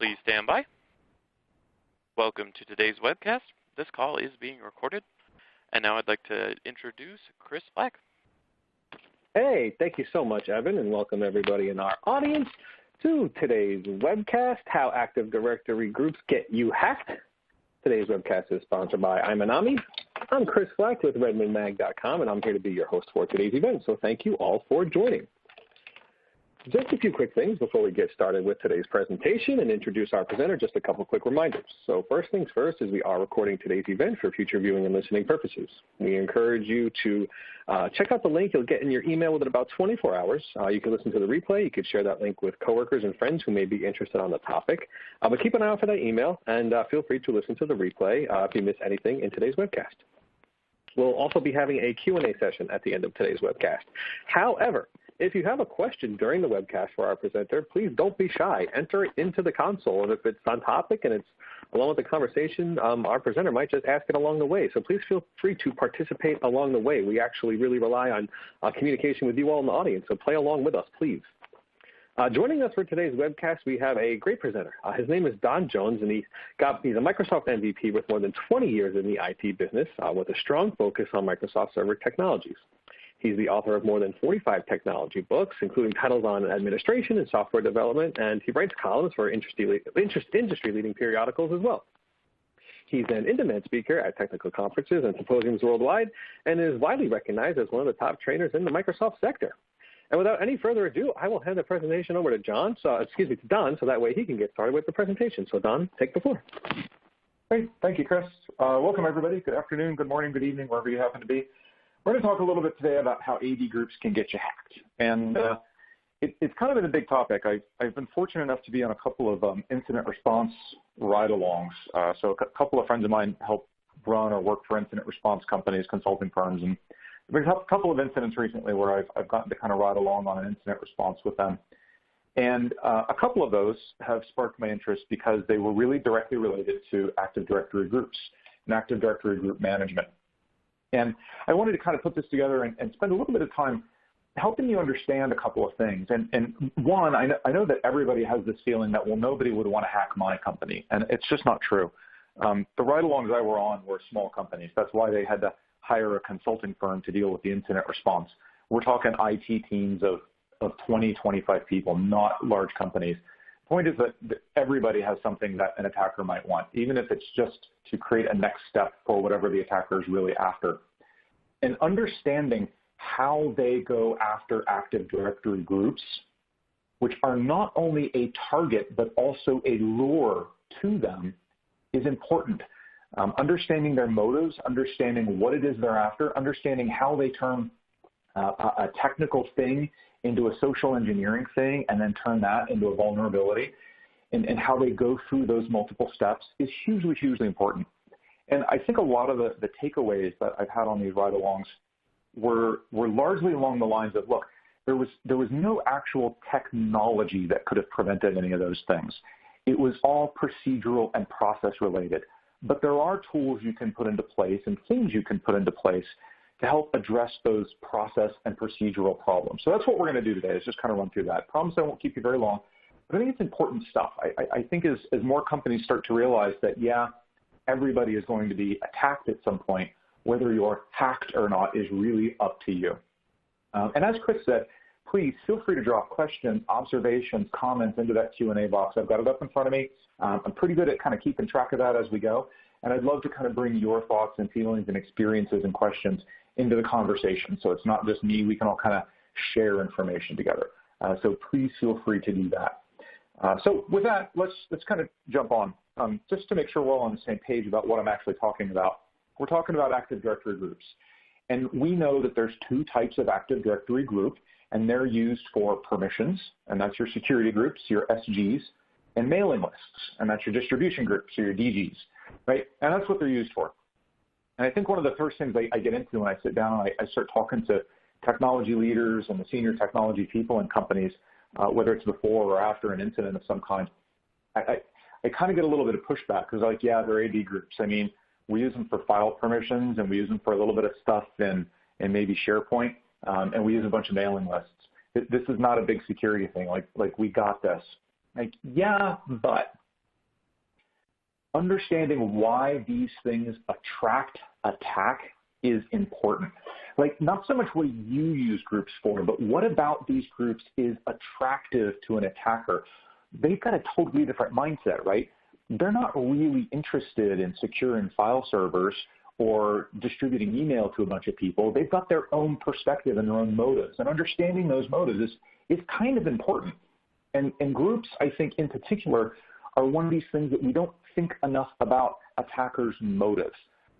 Please stand by. Welcome to today's webcast. This call is being recorded. And now I'd like to introduce Chris Black. Hey, thank you so much, Evan, and welcome everybody in our audience to today's webcast, How Active Directory Groups Get You Hacked. Today's webcast is sponsored by Imanami. I'm Chris Black with RedmondMag.com, and I'm here to be your host for today's event, so thank you all for joining. Just a few quick things before we get started with today's presentation and introduce our presenter, just a couple quick reminders. So first things first is we are recording today's event for future viewing and listening purposes. We encourage you to check out the link you'll get in your email within about 24 hours. You can listen to the replay. You could share that link with coworkers and friends who may be interested on the topic. But keep an eye out for that email, and feel free to listen to the replay if you miss anything in today's webcast. We'll also be having a Q&A session at the end of today's webcast. However, if you have a question during the webcast for our presenter, please don't be shy. Enter it into the console, and if it's on topic and it's along with the conversation, our presenter might just ask it along the way. So please feel free to participate along the way. We actually really rely on communication with you all in the audience, so play along with us, please. Joining us for today's webcast, we have a great presenter. His name is Don Jones, and he's a Microsoft MVP with more than 20 years in the IT business with a strong focus on Microsoft Server technologies. He's the author of more than 45 technology books, including titles on administration and software development, and he writes columns for industry-leading periodicals as well. He's an in-demand speaker at technical conferences and symposiums worldwide, and is widely recognized as one of the top trainers in the Microsoft sector. And without any further ado, I will hand the presentation over to Don, so that way he can get started with the presentation. So Don, take the floor. Great, thank you, Chris. Welcome everybody. Good afternoon, good morning, good evening, wherever you happen to be. We're going to talk a little bit today about how AD groups can get you hacked. And it's kind of been a big topic. I've been fortunate enough to be on a couple of incident response ride-alongs. So a couple of friends of mine help run or work for incident response companies, consulting firms. And there's been a couple of incidents recently where I've gotten to kind of ride along on an incident response with them. And a couple of those have sparked my interest because they were really directly related to Active Directory groups and Active Directory group management. And I wanted to kind of put this together and spend a little bit of time helping you understand a couple of things. And one, I know that everybody has this feeling that, well, nobody would want to hack my company. And it's just not true. The ride-alongs I were on were small companies. That's why they had to hire a consulting firm to deal with the incident response. We're talking IT teams of 20, 25 people, not large companies. The point is that everybody has something that an attacker might want, even if it's just to create a next step for whatever the attacker is really after. And understanding how they go after Active Directory groups, which are not only a target but also a lure to them, is important. Understanding their motives, understanding what it is they're after, understanding how they turn a technical thing into a social engineering thing and then turn that into a vulnerability, and how they go through those multiple steps is hugely, hugely important. And I think a lot of the takeaways that I've had on these ride-alongs were largely along the lines of, look, there was no actual technology that could have prevented any of those things. It was all procedural and process related. But there are tools you can put into place and things you can put into place to help address those process and procedural problems. So that's what we're going to do today, is just kind of run through that. Promise I won't keep you very long, but I think it's important stuff. I think as more companies start to realize that, yeah, everybody is going to be attacked at some point, whether you're hacked or not is really up to you. And as Chris said, please feel free to drop questions, observations, comments into that Q&A box. I've got it up in front of me. I'm pretty good at kind of keeping track of that as we go. And I'd love to kind of bring your thoughts and feelings and experiences and questions into the conversation. So it's not just me. We can all kind of share information together. So please feel free to do that. So with that, let's kind of jump on. Just to make sure we're all on the same page about what I'm actually talking about. We're talking about Active Directory groups. And we know that there's two types of Active Directory group, and they're used for permissions, and that's your security groups, your SGs, and mailing lists, and that's your distribution groups, or your DGs, right? And that's what they're used for. And I think one of the first things I get into when I sit down, I start talking to technology leaders and the senior technology people in companies, whether it's before or after an incident of some kind, I kind of get a little bit of pushback because, like, yeah, they're AD groups. I mean, we use them for file permissions, and we use them for a little bit of stuff in maybe SharePoint, and we use a bunch of mailing lists. This is not a big security thing. Like we got this. Like, yeah, but understanding why these things attract attack is important. Like, not so much what you use groups for, but what about these groups is attractive to an attacker? They've got a totally different mindset, right? They're not really interested in securing file servers or distributing email to a bunch of people. They've got their own perspective and their own motives, and understanding those motives is kind of important. And groups, I think, in particular, are one of these things that we don't think enough about attackers' motives.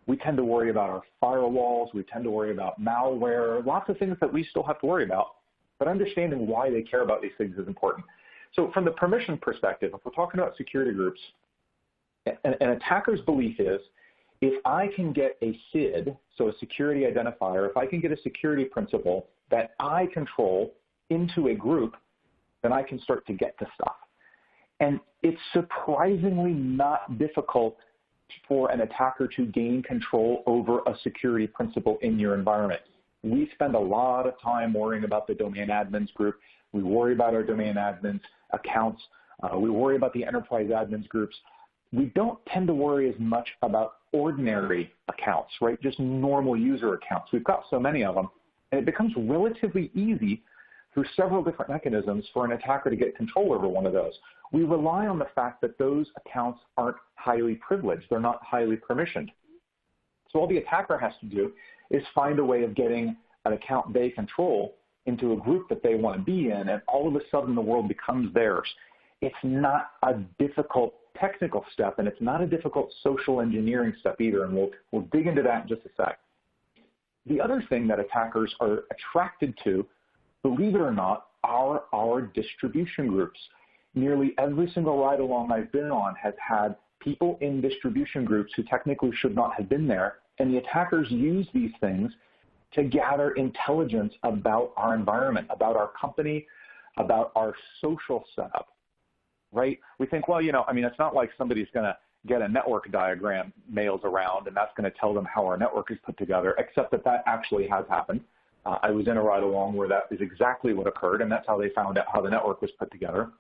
We tend to worry about our firewalls. We tend to worry about malware, lots of things that we still have to worry about. But understanding why they care about these things is important. So from the permission perspective, if we're talking about security groups, an attacker's belief is, if I can get a SID, so a security identifier, if I can get a security principal that I control into a group, then I can start to get to stuff. And it's surprisingly not difficult for an attacker to gain control over a security principal in your environment. We spend a lot of time worrying about the domain admins group. We worry about our domain admins accounts. We worry about the enterprise admins groups. We don't tend to worry as much about ordinary accounts, right? Just normal user accounts. We've got so many of them, and it becomes relatively easy through several different mechanisms for an attacker to get control over one of those. We rely on the fact that those accounts aren't highly privileged. They're not highly permissioned. So all the attacker has to do is find a way of getting an account they control into a group that they want to be in, and all of a sudden the world becomes theirs. It's not a difficult technical step, and it's not a difficult social engineering step either, and we'll dig into that in just a sec. The other thing that attackers are attracted to, believe it or not, are our distribution groups. Nearly every single ride-along I've been on has had people in distribution groups who technically should not have been there, and the attackers use these things to gather intelligence about our environment, about our company, about our social setup, right? We think, well, it's not like somebody's going to get a network diagram mailed around and that's going to tell them how our network is put together, except that actually has happened. I was in a ride-along where that is exactly what occurred, and that's how they found out how the network was put together.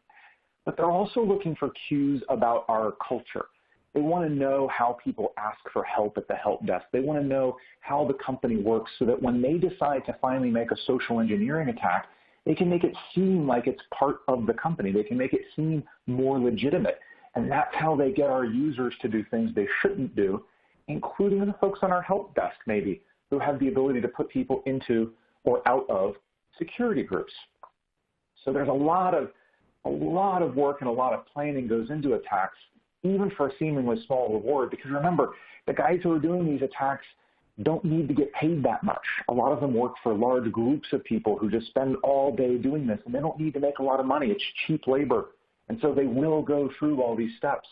But they're also looking for cues about our culture. They want to know how people ask for help at the help desk. They want to know how the company works so that when they decide to finally make a social engineering attack, they can make it seem like it's part of the company. They can make it seem more legitimate. And that's how they get our users to do things they shouldn't do, including the folks on our help desk maybe, who have the ability to put people into or out of security groups. So there's a lot of work and a lot of planning goes into attacks, even for a seemingly small reward, because remember, the guys who are doing these attacks don't need to get paid that much. A lot of them work for large groups of people who just spend all day doing this, and they don't need to make a lot of money. It's cheap labor, and so they will go through all these steps.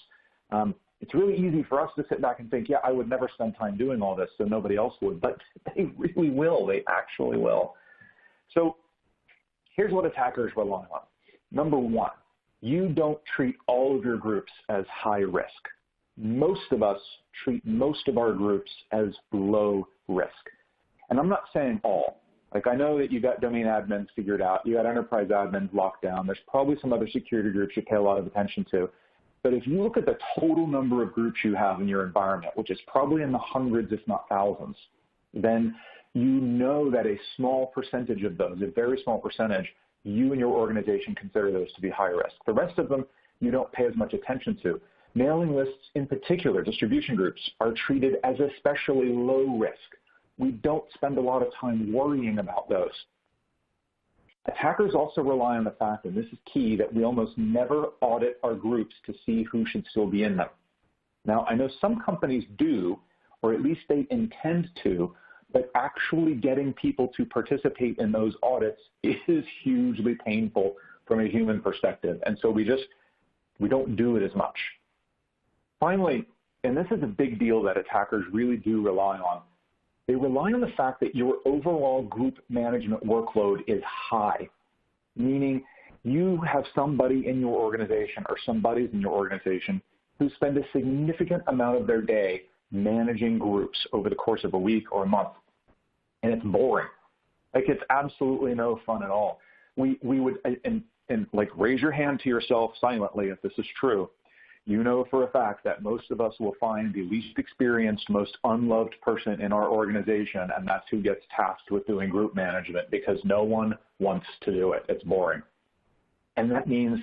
It's really easy for us to sit back and think, yeah, I would never spend time doing all this, so nobody else would, but they really will. They actually will. So here's what attackers rely on. Number one, you don't treat all of your groups as high risk. Most of us treat most of our groups as low risk. And I'm not saying all. Like, I know that you got domain admins figured out. You got enterprise admins locked down. There's probably some other security groups you pay a lot of attention to. But if you look at the total number of groups you have in your environment, which is probably in the hundreds, if not thousands, then you know that a small percentage of those, a very small percentage, you and your organization consider those to be high risk. The rest of them you don't pay as much attention to. Mailing lists in particular, distribution groups, are treated as especially low risk. We don't spend a lot of time worrying about those. Attackers also rely on the fact, and this is key, that we almost never audit our groups to see who should still be in them. Now, I know some companies do, or at least they intend to, but actually getting people to participate in those audits is hugely painful from a human perspective, and so we don't do it as much. Finally, and this is a big deal that attackers really do rely on, they rely on the fact that your overall group management workload is high, meaning you have somebody in your organization or somebodies in your organization who spend a significant amount of their day managing groups over the course of a week or a month. And it's boring. Like, it's absolutely no fun at all. We would, and like, raise your hand to yourself silently if this is true. you know for a fact that most of us will find the least experienced, most unloved person in our organization, and that's who gets tasked with doing group management because no one wants to do it. It's boring. And that means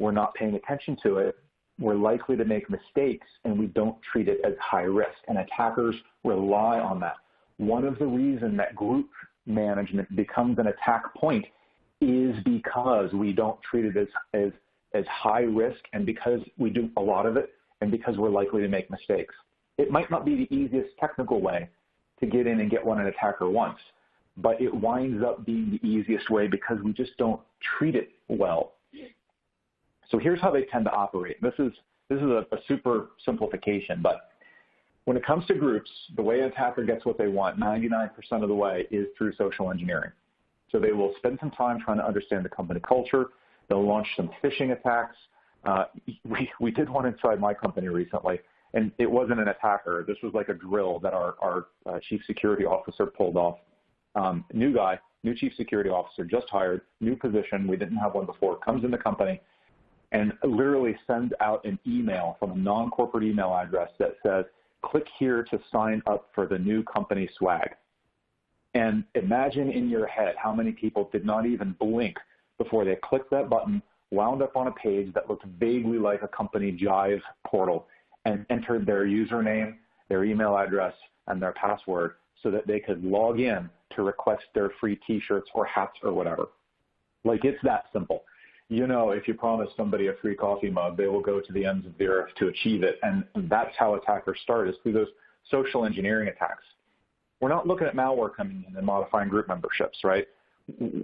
we're not paying attention to it. We're likely to make mistakes, and we don't treat it as high risk, and attackers rely on that. One of the reasons that group management becomes an attack point is because we don't treat it as high risk, and because we do a lot of it, and because we're likely to make mistakes. It might not be the easiest technical way to get in and get what an attacker wants, but it winds up being the easiest way because we just don't treat it well. So here's how they tend to operate. This is a super simplification, but when it comes to groups, the way an attacker gets what they want 99% of the way is through social engineering. So they will spend some time trying to understand the company culture. They'll launch some phishing attacks. We did one inside my company recently, and it wasn't an attacker. This was like a drill that our chief security officer pulled off. New guy, new chief security officer, just hired, new position. We didn't have one before. Comes in the company and literally sends out an email from a non-corporate email address that says, click here to sign up for the new company swag. And imagine in your head how many people did not even blink before they clicked that button, wound up on a page that looked vaguely like a company Jive portal, and entered their username, their email address, and their password so that they could log in to request their free t-shirts or hats or whatever. Like, it's that simple. You know, if you promise somebody a free coffee mug, they will go to the ends of the earth to achieve it. And that's how attackers start, is through those social engineering attacks. We're not looking at malware coming in and modifying group memberships, right?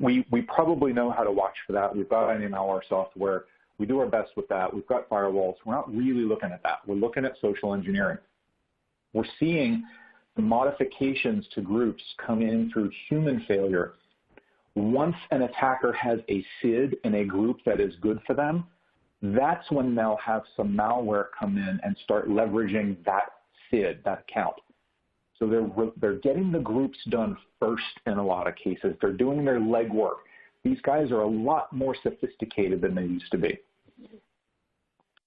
We probably know how to watch for that. We've got anti-malware software. We do our best with that. We've got firewalls. We're not really looking at that. We're looking at social engineering. We're seeing the modifications to groups come in through human failure. Once an attacker has a SID in a group that is good for them, that's when they'll have some malware come in and start leveraging that SID, that account. So they're getting the groups done first in a lot of cases. They're doing their legwork. These guys are a lot more sophisticated than they used to be.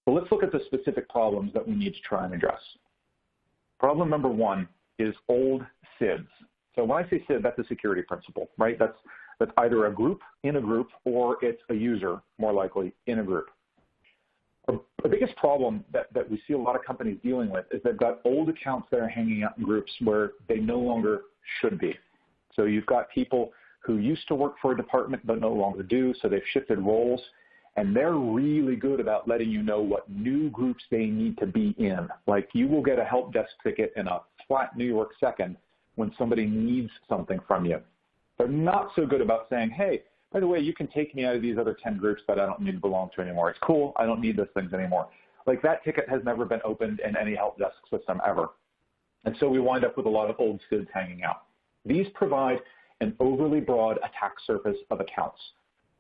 So let's look at the specific problems that we need to try and address. Problem number one is old SIDs. So when I say SID, that's a security principle, right? That's either a group in a group, or it's a user, more likely, in a group. The biggest problem that we see a lot of companies dealing with is they've got old accounts that are hanging out in groups where they no longer should be. So you've got people who used to work for a department but no longer do, so they've shifted roles, and they're really good about letting you know what new groups they need to be in. Like, you will get a help desk ticket in a flat New York second when somebody needs something from you. They're not so good about saying, hey, by the way, you can take me out of these other 10 groups that I don't need to belong to anymore. It's cool. I don't need those things anymore. Like, that ticket has never been opened in any help desk system ever. And so we wind up with a lot of old SIDs hanging out. These provide an overly broad attack surface of accounts,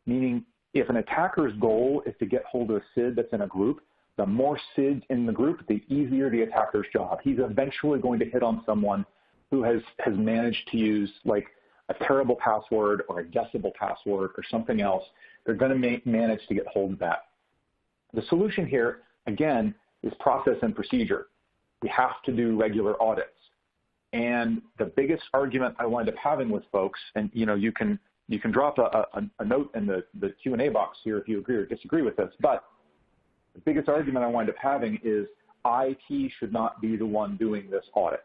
meaning if an attacker's goal is to get hold of a SID that's in a group, the more SIDs in the group, the easier the attacker's job. He's eventually going to hit on someone who has managed to use, like, a terrible password or a guessable password or something else. They're going to manage to get hold of that. The solution here, again, is process and procedure. We have to do regular audits. And the biggest argument I wind up having with folks, and you can drop a note in the Q&A box here if you agree or disagree with this, but the biggest argument I wind up having is IT should not be the one doing this audit.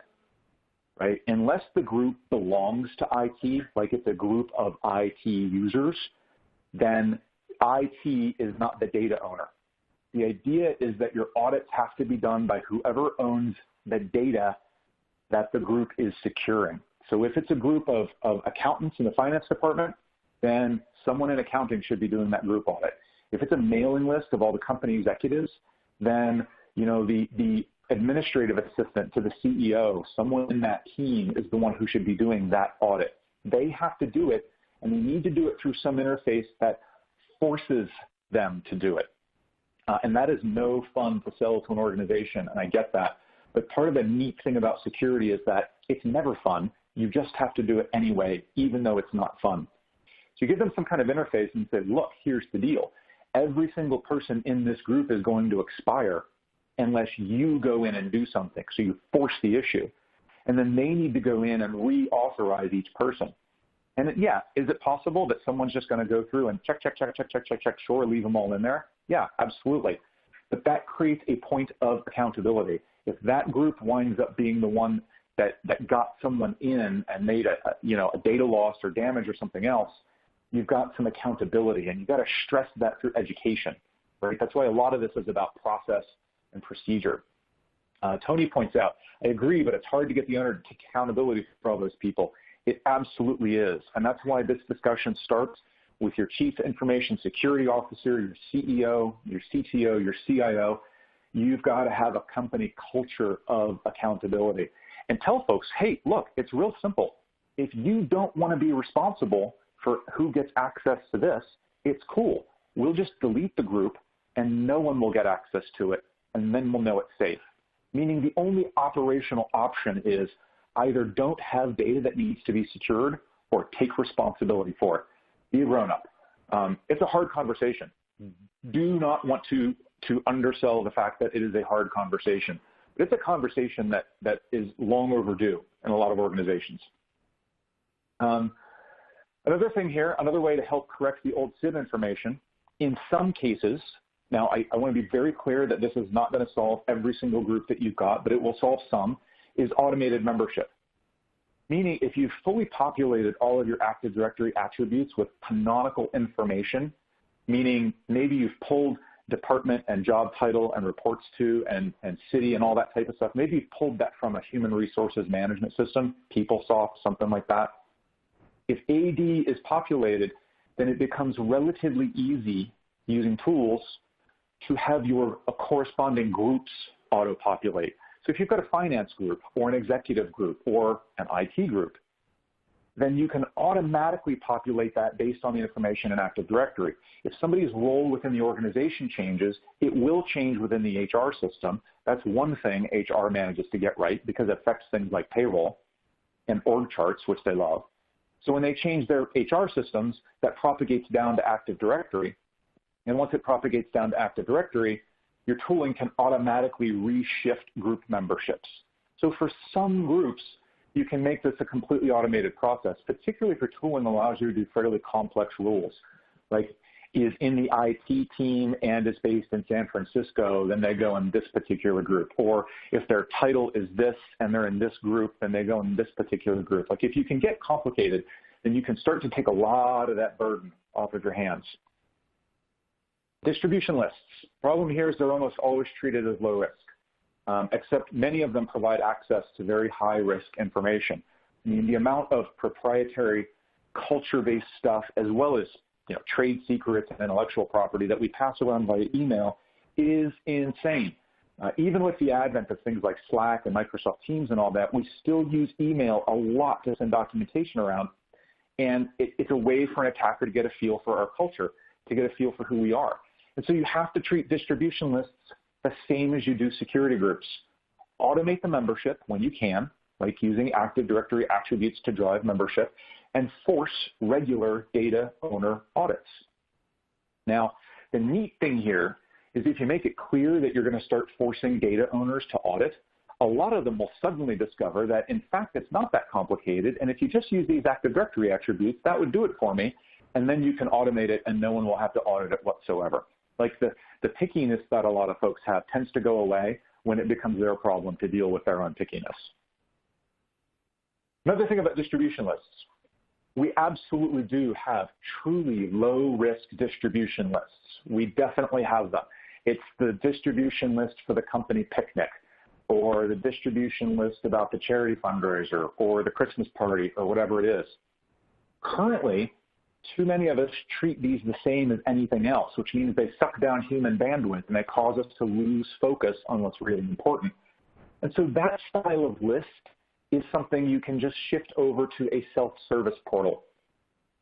Right? Unless the group belongs to IT, like it's a group of IT users, then IT is not the data owner. The idea is that your audits have to be done by whoever owns the data that the group is securing. So if it's a group of accountants in the finance department, then someone in accounting should be doing that group audit. If it's a mailing list of all the company executives, then the administrative assistant to the CEO, someone in that team is the one who should be doing that audit. They have to do it, and they need to do it through some interface that forces them to do it. And that is no fun to sell to an organization, and I get that. But part of the neat thing about security is that it's never fun. You just have to do it anyway, even though it's not fun. So you give them some kind of interface and say, look, here's the deal. Every single person in this group is going to expire unless you go in and do something. So you force the issue. And then they need to go in and reauthorize each person. And yeah, is it possible that someone's just going to go through and check, sure, leave them all in there? Yeah, absolutely. But that creates a point of accountability. If that group winds up being the one that got someone in and made a data loss or damage or something else, you've got some accountability, and you've got to stress that through education, right? That's why a lot of this is about process and procedure. Tony points out, I agree, but it's hard to get the owner to take accountability for all those people. It absolutely is, and that's why this discussion starts with your Chief Information Security Officer, your CEO, your CTO, your CIO. You've got to have a company culture of accountability and tell folks, hey, look, it's real simple. If you don't want to be responsible for who gets access to this, it's cool. We'll just delete the group and no one will get access to it, and then we'll know it's safe. Meaning the only operational option is either don't have data that needs to be secured or take responsibility for it. Be a grown-up. It's a hard conversation. Do not want to undersell the fact that it is a hard conversation. But it's a conversation that is long overdue in a lot of organizations. Another thing here, another way to help correct the old SIB information, in some cases, now I want to be very clear that this is not going to solve every single group that you've got, but it will solve some, is automated membership. Meaning if you've fully populated all of your Active Directory attributes with canonical information, meaning maybe you've pulled department and job title and reports to and city and all that type of stuff, maybe you've pulled that from a human resources management system, PeopleSoft, something like that. If AD is populated, then it becomes relatively easy using tools to have your corresponding groups auto-populate. So if you've got a finance group or an executive group or an IT group, then you can automatically populate that based on the information in Active Directory. If somebody's role within the organization changes, it will change within the HR system. That's one thing HR manages to get right because it affects things like payroll and org charts, which they love. So when they change their HR systems, that propagates down to Active Directory. And once it propagates down to Active Directory, your tooling can automatically reshift group memberships. So for some groups, you can make this a completely automated process, particularly if your tooling allows you to do fairly complex rules. Like, is in the IT team and is based in San Francisco, then they go in this particular group. Or if their title is this and they're in this group, then they go in this particular group. Like, if you can get complicated, then you can start to take a lot of that burden off of your hands. Distribution lists. Problem here is they're almost always treated as low risk, except many of them provide access to very high risk information. I mean, the amount of proprietary culture-based stuff as well as trade secrets and intellectual property that we pass around via email is insane. Even with the advent of things like Slack and Microsoft Teams and all that, we still use email a lot to send documentation around, and it's a way for an attacker to get a feel for our culture, to get a feel for who we are. And so you have to treat distribution lists the same as you do security groups. Automate the membership when you can, like using Active Directory attributes to drive membership, and force regular data owner audits. Now, the neat thing here is if you make it clear that you're going to start forcing data owners to audit, a lot of them will suddenly discover that, in fact, it's not that complicated, and if you just use these Active Directory attributes, that would do it for me, and then you can automate it and no one will have to audit it whatsoever. Like the pickiness that a lot of folks have tends to go away when it becomes their problem to deal with their own pickiness. Another thing about distribution lists, we absolutely do have truly low-risk distribution lists. We definitely have them. It's the distribution list for the company picnic, or the distribution list about the charity fundraiser, or the Christmas party, or whatever it is. Currently, too many of us treat these the same as anything else, which means they suck down human bandwidth and they cause us to lose focus on what's really important. And so that style of list is something you can just shift over to a self-service portal,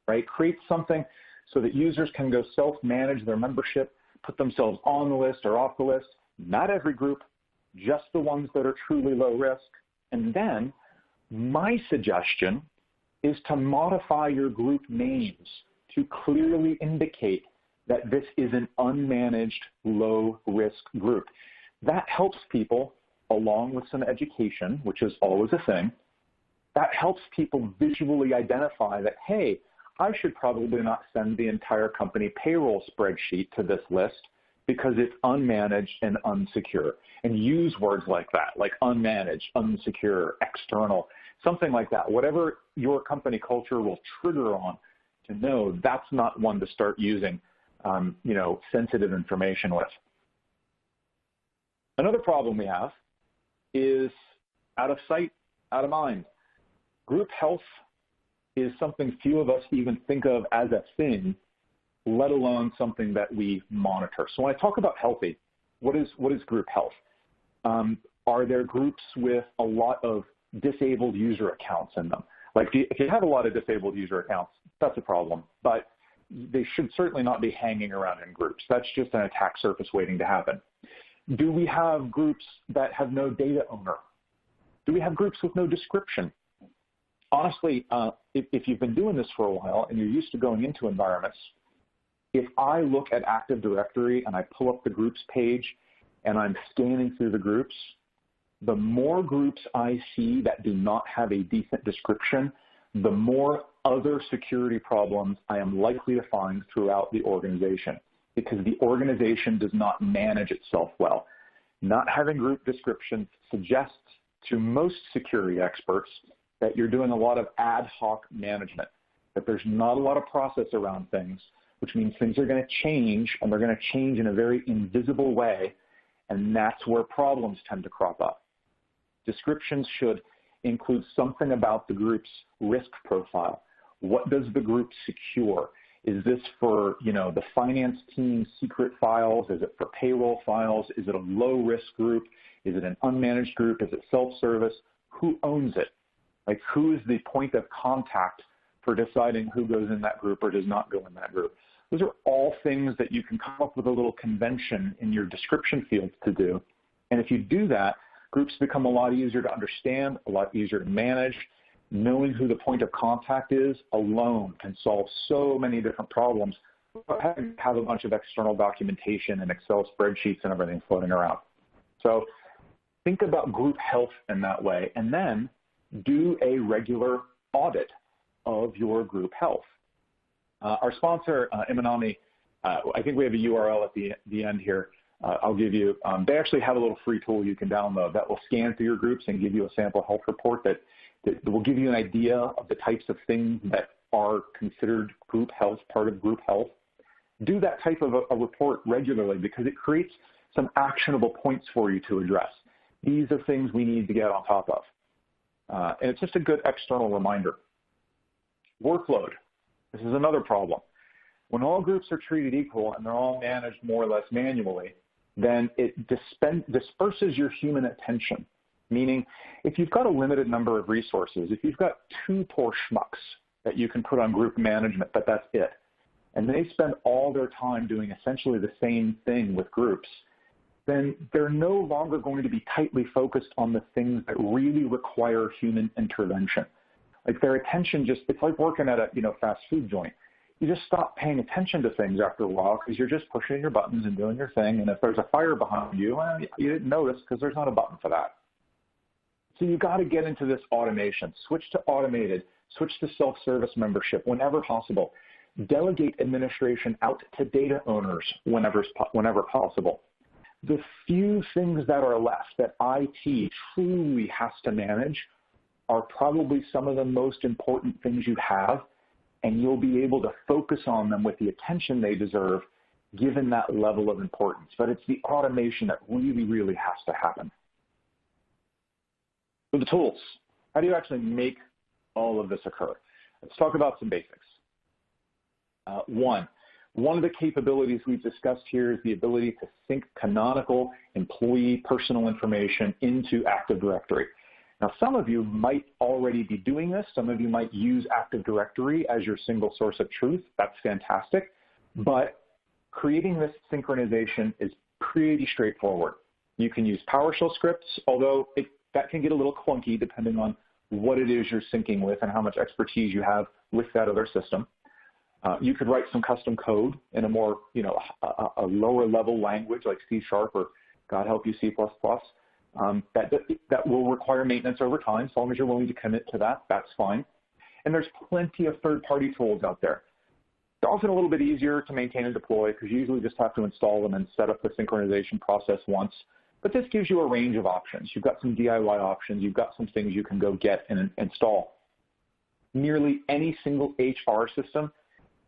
right? Create something so that users can go self-manage their membership, put themselves on the list or off the list, not every group, just the ones that are truly low risk. And then my suggestion is to modify your group names to clearly indicate that this is an unmanaged low-risk group. That helps people, along with some education, which is always a thing, that helps people visually identify that, hey, I should probably not send the entire company payroll spreadsheet to this list because it's unmanaged and unsecure. And use words like that, like unmanaged, unsecure, external, something like that. Whatever your company culture will trigger on to know, that's not one to start using, sensitive information with. Another problem we have is out of sight, out of mind. Group health is something few of us even think of as a thing, let alone something that we monitor. So when I talk about healthy, what is group health? Are there groups with a lot of disabled user accounts in them? Like if you have a lot of disabled user accounts, that's a problem, but they should certainly not be hanging around in groups. That's just an attack surface waiting to happen. Do we have groups that have no data owner? Do we have groups with no description? Honestly, if you've been doing this for a while and you're used to going into environments, if I look at Active Directory and I pull up the groups page and I'm scanning through the groups, the more groups I see that do not have a decent description, the more other security problems I am likely to find throughout the organization, because the organization does not manage itself well. Not having group descriptions suggests to most security experts that you're doing a lot of ad hoc management, that there's not a lot of process around things, which means things are going to change, and they're going to change in a very invisible way, and that's where problems tend to crop up. Descriptions should include something about the group's risk profile. What does the group secure? Is this for, the finance team's secret files? Is it for payroll files? Is it a low-risk group? Is it an unmanaged group? Is it self-service? Who owns it? Like, who is the point of contact for deciding who goes in that group or does not go in that group? Those are all things that you can come up with a little convention in your description fields to do. And if you do that, groups become a lot easier to understand, a lot easier to manage. Knowing who the point of contact is alone can solve so many different problems without having to have a bunch of external documentation and Excel spreadsheets and everything floating around. So think about group health in that way, and then do a regular audit of your group health. Our sponsor, Imanami, I think we have a URL at the end here. I'll give you, they actually have a little free tool you can download that will scan through your groups and give you a sample health report that will give you an idea of the types of things that are considered group health, part of group health. Do that type of a report regularly because it creates some actionable points for you to address. These are things we need to get on top of. And it's just a good external reminder. Workload. This is another problem. When all groups are treated equal and they're all managed more or less manually, then it disperses your human attention. Meaning, if you've got a limited number of resources, if you've got 2 poor schmucks that you can put on group management, but that's it, and they spend all their time doing essentially the same thing with groups, then they're no longer going to be tightly focused on the things that really require human intervention. Like their attention it's like working at a fast food joint. You just stop paying attention to things after a while because you're just pushing your buttons and doing your thing. And if there's a fire behind you, well, you didn't notice because there's not a button for that. So you got to get into this automation. Switch to automated. Switch to self-service membership whenever possible. Delegate administration out to data owners whenever possible. The few things that are left that IT truly has to manage are probably some of the most important things you have, and you'll be able to focus on them with the attention they deserve given that level of importance. But it's the automation that really, really has to happen. So the tools. How do you actually make all of this occur? Let's talk about some basics. One of the capabilities we've discussed here is the ability to sync canonical employee personal information into Active Directory. Now, some of you might already be doing this. Some of you might use Active Directory as your single source of truth. That's fantastic. But creating this synchronization is pretty straightforward. You can use PowerShell scripts, although that can get a little clunky depending on what it is you're syncing with and how much expertise you have with that other system. You could write some custom code in a more, a lower level language like C# or God help you, C++. That will require maintenance over time. As long as you're willing to commit to that, that's fine. And there's plenty of third-party tools out there. They're often a little bit easier to maintain and deploy because you usually just have to install them and set up the synchronization process once. But this gives you a range of options. You've got some DIY options. You've got some things you can go get and install. Nearly any single HR system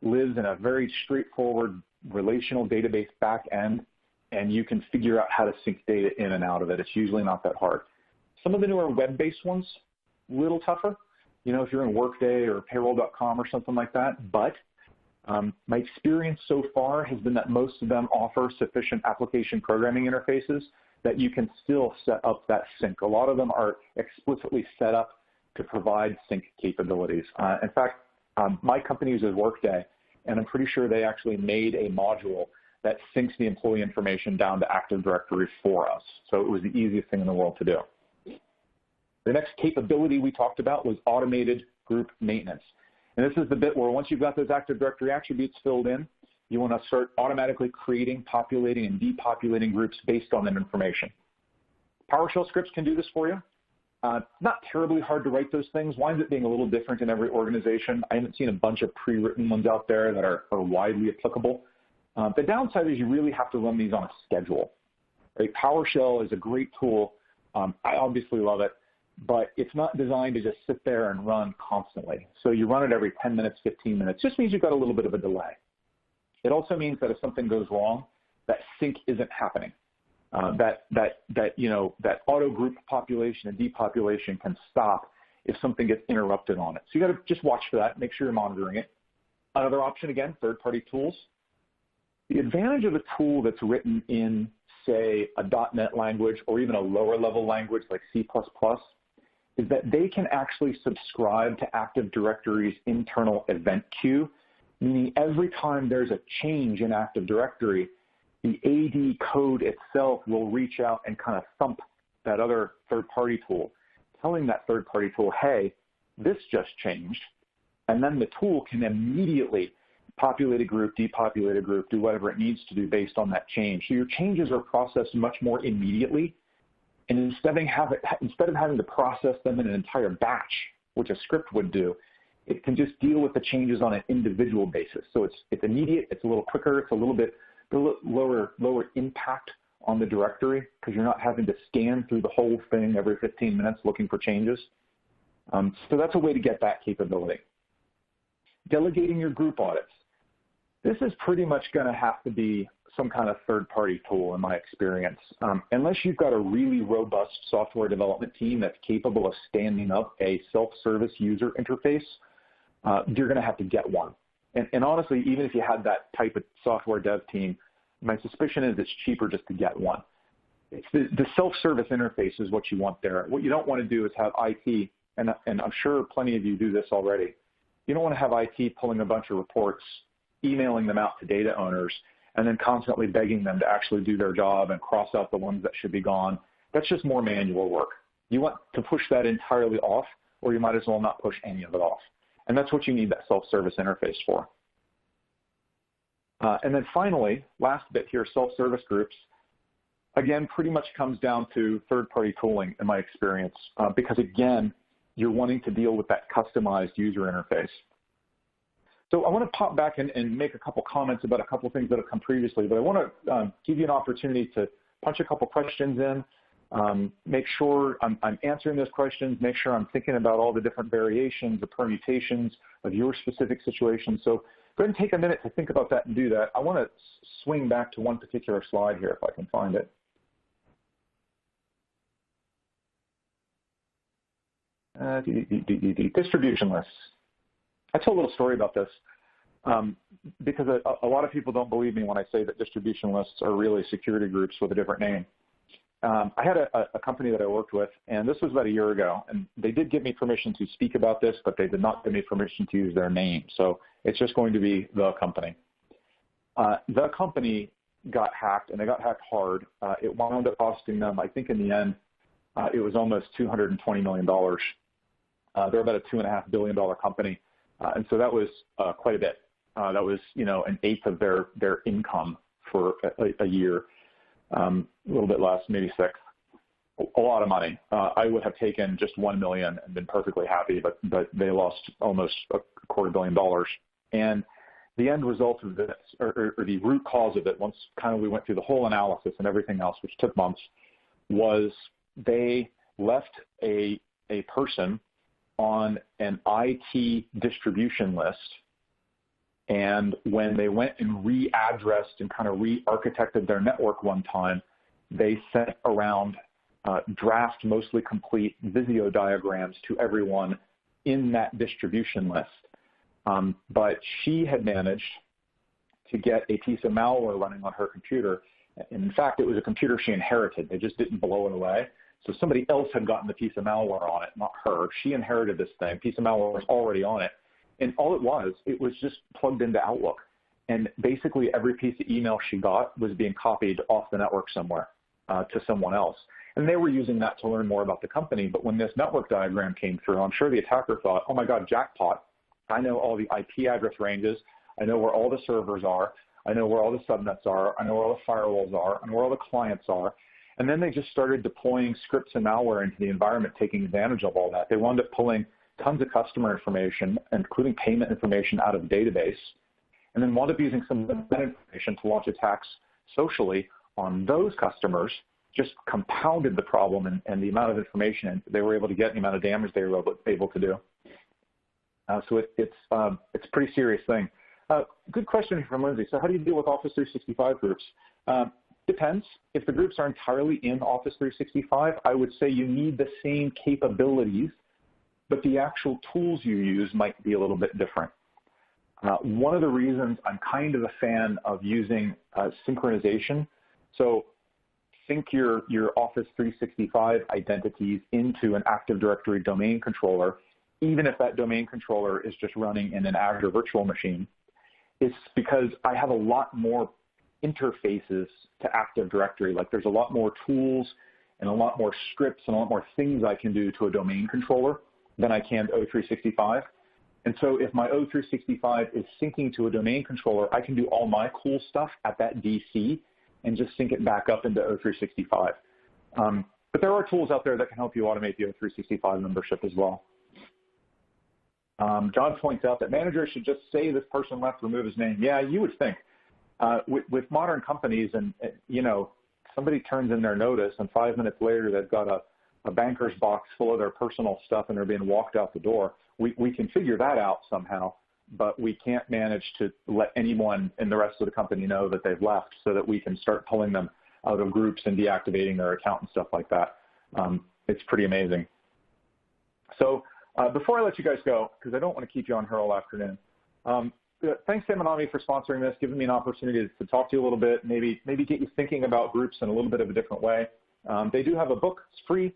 lives in a very straightforward relational database back end, and you can figure out how to sync data in and out of it. It's usually not that hard. Some of the newer web-based ones, a little tougher. You know, if you're in Workday or payroll.com or something like that, but my experience so far has been that most of them offer sufficient application programming interfaces that you can still set up that sync. A lot of them are explicitly set up to provide sync capabilities. In fact, my company uses Workday, and I'm pretty sure they actually made a module that syncs the employee information down to Active Directory for us. So it was the easiest thing in the world to do. The next capability we talked about was automated group maintenance. And this is the bit where once you've got those Active Directory attributes filled in, you want to start automatically creating, populating, and depopulating groups based on that information. PowerShell scripts can do this for you. Not terribly hard to write those things. Winds up being a little different in every organization. I haven't seen a bunch of pre-written ones out there that are widely applicable. The downside is you really have to run these on a schedule. Right? PowerShell is a great tool. I obviously love it, but it's not designed to just sit there and run constantly. So you run it every 10 minutes, 15 minutes. Just means you've got a little bit of a delay. It also means that if something goes wrong, that sync isn't happening. That auto group population and depopulation can stop if something gets interrupted on it. So you got to just watch for that, make sure you're monitoring it. Another option, again, third-party tools. The advantage of a tool that's written in, say, a .NET language or even a lower-level language like C++ is that they can actually subscribe to Active Directory's internal event queue, meaning every time there's a change in Active Directory, the AD code itself will reach out and kind of thump that other third-party tool, telling that third-party tool, hey, this just changed, and then the tool can immediately populate a group, depopulate a group, do whatever it needs to do based on that change. So your changes are processed much more immediately, and instead of having to process them in an entire batch, which a script would do, it can just deal with the changes on an individual basis. So it's immediate, it's a little quicker, it's a little bit lower impact on the directory because you're not having to scan through the whole thing every 15 minutes looking for changes. So that's a way to get that capability. Delegating your group audits. This is pretty much going to have to be some kind of third-party tool in my experience. Unless you've got a really robust software development team that's capable of standing up a self-service user interface, you're going to have to get one. And honestly, even if you had that type of software dev team, my suspicion is it's cheaper just to get one. It's the self-service interface is what you want there. What you don't want to do is have IT, and I'm sure plenty of you do this already. You don't want to have IT pulling a bunch of reports, emailing them out to data owners, and then constantly begging them to actually do their job and cross out the ones that should be gone. That's just more manual work. You want to push that entirely off, or you might as well not push any of it off. And that's what you need that self-service interface for. And then finally, last bit here, self-service groups. Again, pretty much comes down to third-party tooling in my experience, because again, you're wanting to deal with that customized user interface. So I want to pop back and make a couple comments about a couple things that have come previously, but I want to give you an opportunity to punch a couple questions in, make sure I'm answering those questions, make sure I'm thinking about all the different variations, the permutations of your specific situation. So go ahead and take a minute to think about that and do that. I want to swing back to one particular slide here if I can find it. Distribution lists. I tell a little story about this because a lot of people don't believe me when I say that distribution lists are really security groups with a different name. I had a company that I worked with, and this was about a year ago, and they did give me permission to speak about this, but they did not give me permission to use their name. So it's just going to be the company. The company got hacked, and they got hacked hard. It wound up costing them, I think in the end, it was almost $220 million. They're about a $2.5 billion company. And so that was quite a bit. That was, an eighth of their income for a year. a little bit less, maybe 6. A lot of money. I would have taken just $1 million and been perfectly happy, but they lost almost $250 million. And the end result of this, or the root cause of it, once kind of we went through the whole analysis and everything else, which took months, was they left a person on an IT distribution list. And when they went and readdressed and kind of re-architected their network one time, they sent around draft, mostly complete Visio diagrams to everyone in that distribution list. But she had managed to get a piece of malware running on her computer. And in fact, it was a computer she inherited. They just didn't blow it away. So somebody else had gotten the piece of malware on it, not her. She inherited this thing. Piece of malware was already on it. And all it was just plugged into Outlook. And basically every piece of email she got was being copied off the network somewhere to someone else. And they were using that to learn more about the company. But when this network diagram came through, I'm sure the attacker thought, oh my God, jackpot. I know all the IP address ranges. I know where all the servers are. I know where all the subnets are. I know where all the firewalls are. I know where all the clients are. And then they just started deploying scripts and malware into the environment, taking advantage of all that. They wound up pulling tons of customer information, including payment information, out of the database, and then wound up using some of that information to launch attacks socially on those customers, just compounded the problem and the amount of information they were able to get, the amount of damage they were able to do. So it's a pretty serious thing. Good question from Lindsay. So how do you deal with Office 365 groups? Depends. If the groups are entirely in Office 365, I would say you need the same capabilities, but the actual tools you use might be a little bit different. One of the reasons I'm kind of a fan of using synchronization, so sync your Office 365 identities into an Active Directory domain controller, even if that domain controller is just running in an Azure virtual machine, is because I have a lot more interfaces to Active Directory. Like there's a lot more tools and a lot more scripts and a lot more things I can do to a domain controller than I can to O365. And so if my O365 is syncing to a domain controller, I can do all my cool stuff at that DC and just sync it back up into O365. But there are tools out there that can help you automate the O365 membership as well. John points out that managers should just say this person left, remove his name. Yeah, you would think. With modern companies, and somebody turns in their notice, and 5 minutes later they've got a banker's box full of their personal stuff, and they're being walked out the door. We can figure that out somehow, but we can't manage to let anyone in the rest of the company know that they've left, so that we can start pulling them out of groups and deactivating their account and stuff like that. It's pretty amazing. So before I let you guys go, because I don't want to keep you on here all afternoon, thanks to Minami for sponsoring this, giving me an opportunity to talk to you a little bit, maybe get you thinking about groups in a little bit of a different way. They do have a book. It's free.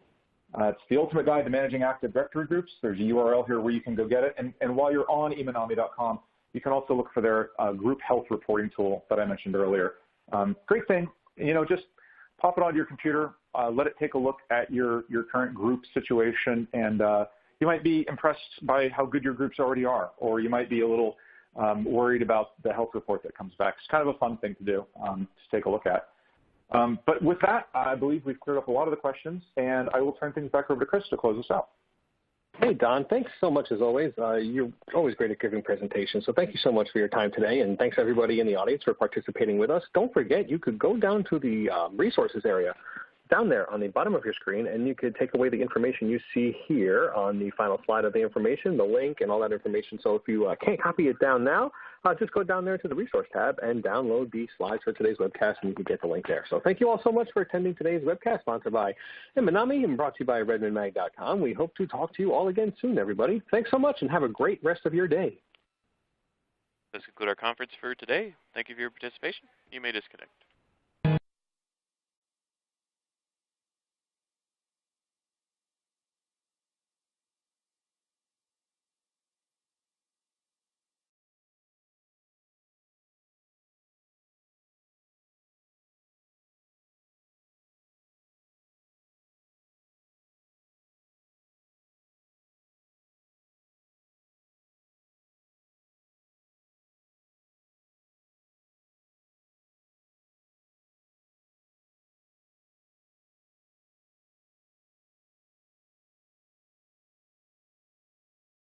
It's The Ultimate Guide to Managing Active Directory Groups. There's a URL here where you can go get it. And while you're on eminami.com, you can also look for their group health reporting tool that I mentioned earlier. Great thing. Just pop it onto your computer, let it take a look at your current group situation, and you might be impressed by how good your groups already are, or you might be a little worried about the health report that comes back. It's kind of a fun thing to do, to take a look at. But with that, I believe we've cleared up a lot of the questions, and I will turn things back over to Chris to close us out. Hey, Don, thanks so much as always. You're always great at giving presentations, so thank you so much for your time today, and thanks everybody in the audience for participating with us. Don't forget, you could go down to the resources area down there on the bottom of your screen, and you could take away the information you see here on the final slide of the information, the link, and all that information. So if you can't copy it down now, just go down there to the resource tab and download the slides for today's webcast, and you can get the link there. So thank you all so much for attending today's webcast, sponsored by Minami and brought to you by redmondmag.com. We hope to talk to you all again soon, everybody. Thanks so much, and have a great rest of your day. This concludes our conference for today. Thank you for your participation. You may disconnect.